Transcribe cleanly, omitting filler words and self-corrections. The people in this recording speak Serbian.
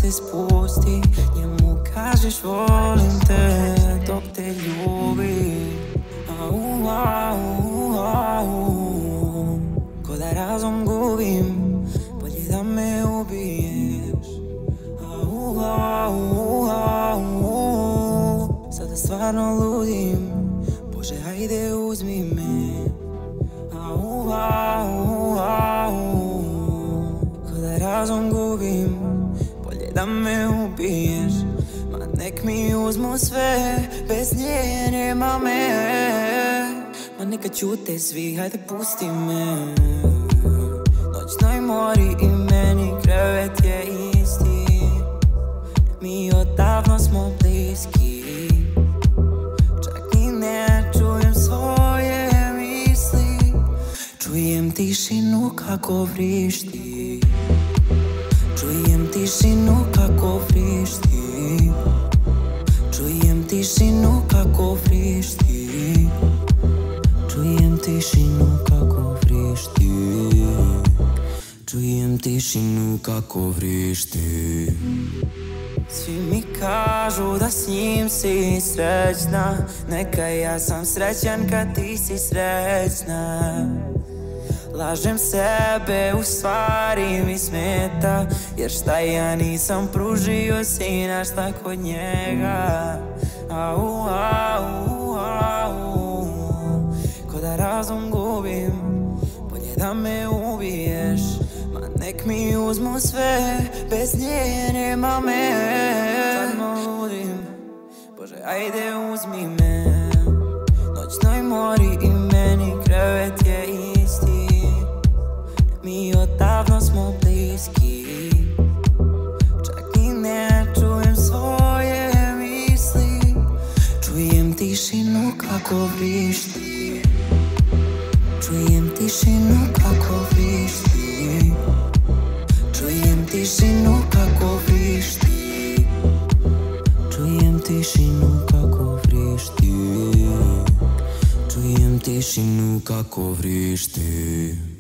se spusti, njemu kažeš volim te dok te ljubi. Ko da razum gubim, bolje da me ubiješ. Sada stvarno ludim, Bože hajde uzmi me. Ko da razum gubim, bolje da me ubiješ. Ma nek mi uzmu sve, bez nje nema me. Ma neka ćute svi, hajde pusti me. Noćnoj mori i meni krevet je isti. Mi odavno smo bliski, čak ni ne čujem svoje misli. Čujem tišinu kako vrišti, čujem tišinu kako vrišti, čujem tišinu kako vrišti, čujem tišinu kako vrišti, čujem tišinu kako vrišti. Svi mi kažu da s njim si srećna, neka ja sam srećan kad ti si srećna. Lažem sebe, u stvari mi smeta, jer šta ja nisam pružio sina šta kod njega. Ko da razum gubim, bolje da me ubiješ. Ma nek mi uzmu sve, bez nje nema me. Stvarno ludim, Bože ajde uzmi me. Noćnoj mori i meni krevet je isti. Mi odavno smo bliski, čak ni ne čujem svoje misli. Čujem tišinu kako vrišti, čujem tišinu kako vrišti, čujem tišinu kako vrišti, čujem tišinu kako vrišti, čujem tišinu kako vrišti.